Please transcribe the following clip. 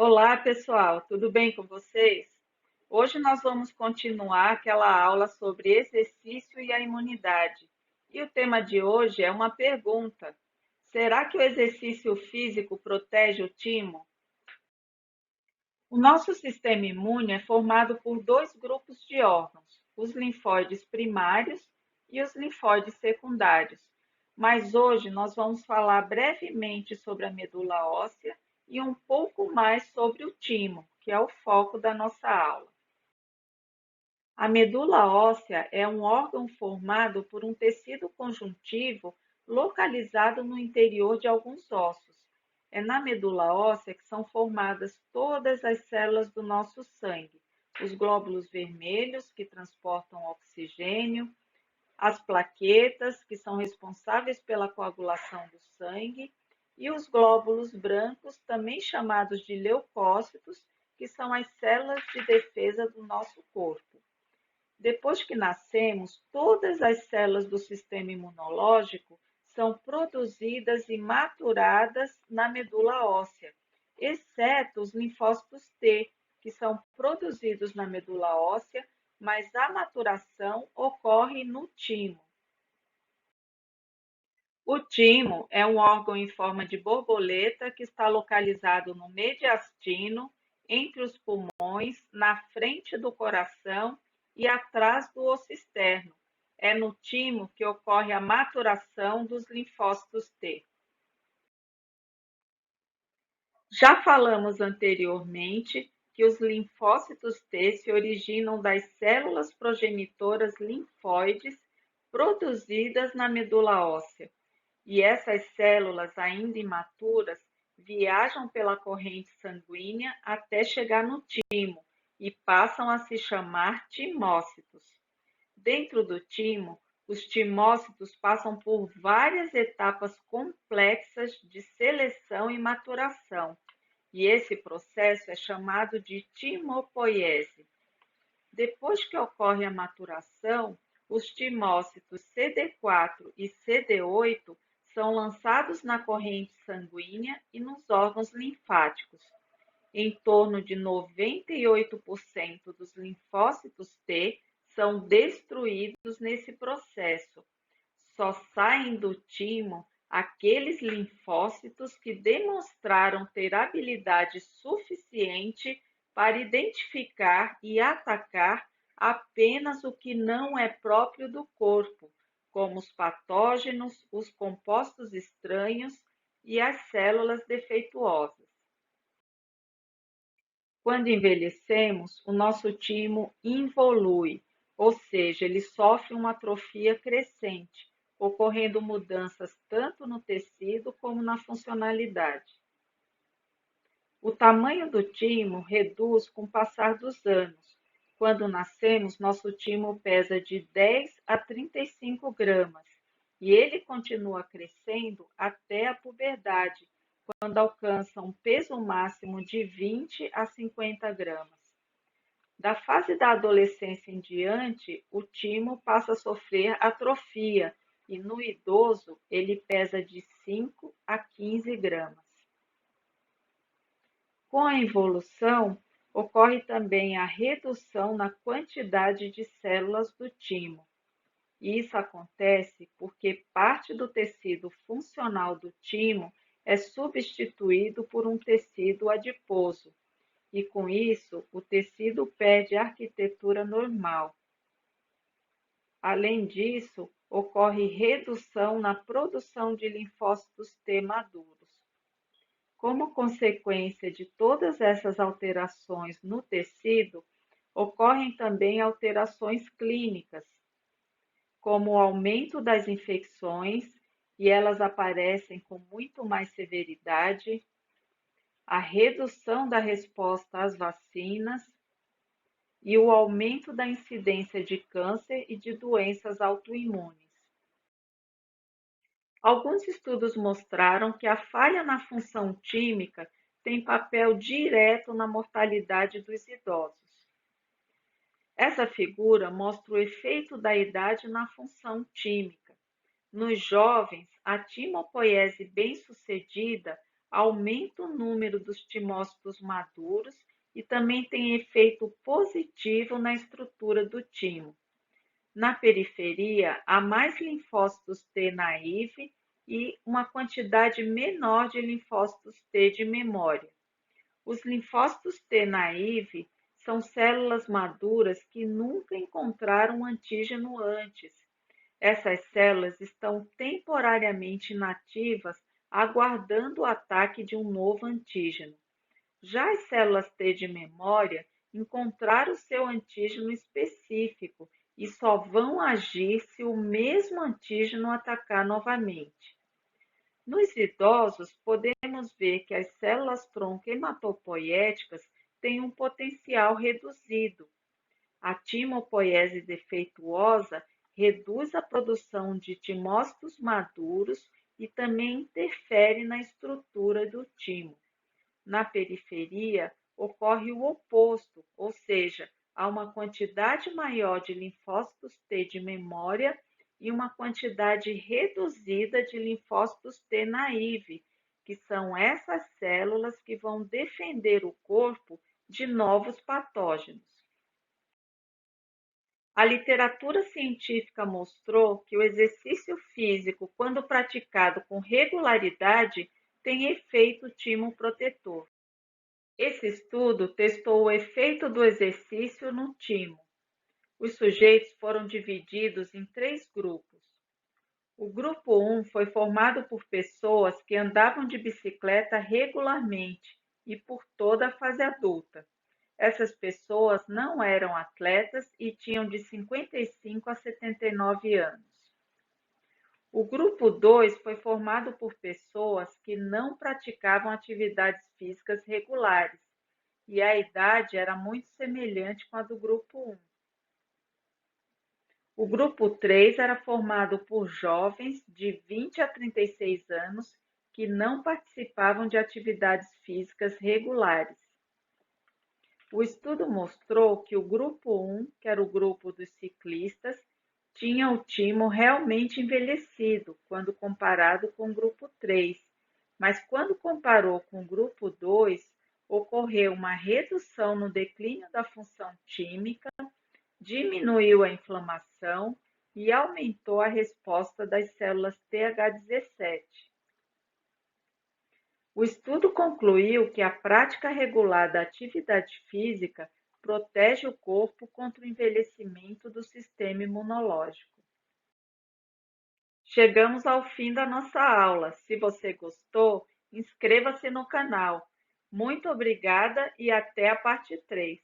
Olá, pessoal, tudo bem com vocês? Hoje nós vamos continuar aquela aula sobre exercício e a imunidade. E o tema de hoje é uma pergunta: será que o exercício físico protege o timo? O nosso sistema imune é formado por dois grupos de órgãos, os linfóides primários e os linfóides secundários. Mas hoje nós vamos falar brevemente sobre a medula óssea e um pouco mais sobre o timo, que é o foco da nossa aula. A medula óssea é um órgão formado por um tecido conjuntivo localizado no interior de alguns ossos. É na medula óssea que são formadas todas as células do nosso sangue, os glóbulos vermelhos, que transportam oxigênio, as plaquetas, que são responsáveis pela coagulação do sangue, e os glóbulos brancos, também chamados de leucócitos, que são as células de defesa do nosso corpo. Depois que nascemos, todas as células do sistema imunológico são produzidas e maturadas na medula óssea, exceto os linfócitos T, que são produzidos na medula óssea, mas a maturação ocorre no timo. O timo é um órgão em forma de borboleta que está localizado no mediastino, entre os pulmões, na frente do coração e atrás do osso externo. É no timo que ocorre a maturação dos linfócitos T. Já falamos anteriormente que os linfócitos T se originam das células progenitoras linfóides produzidas na medula óssea. E essas células, ainda imaturas, viajam pela corrente sanguínea até chegar no timo e passam a se chamar timócitos. Dentro do timo, os timócitos passam por várias etapas complexas de seleção e maturação, e esse processo é chamado de timopoiese. Depois que ocorre a maturação, os timócitos CD4 e CD8 são lançados na corrente sanguínea e nos órgãos linfáticos. Em torno de 98% dos linfócitos T são destruídos nesse processo. Só saem do timo aqueles linfócitos que demonstraram ter habilidade suficiente para identificar e atacar apenas o que não é próprio do corpo, como os patógenos, os compostos estranhos e as células defeituosas. Quando envelhecemos, o nosso timo involui, ou seja, ele sofre uma atrofia crescente, ocorrendo mudanças tanto no tecido como na funcionalidade. O tamanho do timo reduz com o passar dos anos. Quando nascemos, nosso timo pesa de 10 a 35 gramas e ele continua crescendo até a puberdade, quando alcança um peso máximo de 20 a 50 gramas. Da fase da adolescência em diante, o timo passa a sofrer atrofia e no idoso ele pesa de 5 a 15 gramas. Com a evolução, ocorre também a redução na quantidade de células do timo. Isso acontece porque parte do tecido funcional do timo é substituído por um tecido adiposo, e com isso o tecido perde a arquitetura normal. Além disso, ocorre redução na produção de linfócitos T maduros. Como consequência de todas essas alterações no tecido, ocorrem também alterações clínicas, como o aumento das infecções, e elas aparecem com muito mais severidade, a redução da resposta às vacinas e o aumento da incidência de câncer e de doenças autoimunes. Alguns estudos mostraram que a falha na função tímica tem papel direto na mortalidade dos idosos. Essa figura mostra o efeito da idade na função tímica. Nos jovens, a timopoiese bem-sucedida aumenta o número dos timócitos maduros e também tem efeito positivo na estrutura do timo. Na periferia, há mais linfócitos T naive e uma quantidade menor de linfócitos T de memória. Os linfócitos T naive são células maduras que nunca encontraram um antígeno antes. Essas células estão temporariamente inativas, aguardando o ataque de um novo antígeno. Já as células T de memória encontraram seu antígeno específico e só vão agir se o mesmo antígeno atacar novamente. Nos idosos, podemos ver que as células-tronco hematopoéticas têm um potencial reduzido. A timopoiese defeituosa reduz a produção de timócitos maduros e também interfere na estrutura do timo. Na periferia, ocorre o oposto, ou seja, há uma quantidade maior de linfócitos T de memória e uma quantidade reduzida de linfócitos T naive, que são essas células que vão defender o corpo de novos patógenos. A literatura científica mostrou que o exercício físico, quando praticado com regularidade, tem efeito timoprotetor. Esse estudo testou o efeito do exercício no timo. Os sujeitos foram divididos em 3 grupos. O grupo 1 foi formado por pessoas que andavam de bicicleta regularmente e por toda a fase adulta. Essas pessoas não eram atletas e tinham de 55 a 79 anos. O grupo 2 foi formado por pessoas que não praticavam atividades físicas regulares e a idade era muito semelhante com a do grupo 1. O grupo 3 era formado por jovens de 20 a 36 anos que não participavam de atividades físicas regulares. O estudo mostrou que o grupo 1, que era o grupo dos ciclistas, tinha o timo realmente envelhecido quando comparado com o grupo 3, mas quando comparou com o grupo 2, ocorreu uma redução no declínio da função tímica, diminuiu a inflamação e aumentou a resposta das células TH17. O estudo concluiu que a prática regular da atividade física protege o corpo contra o envelhecimento do sistema imunológico. Chegamos ao fim da nossa aula. Se você gostou, inscreva-se no canal. Muito obrigada e até a parte 3.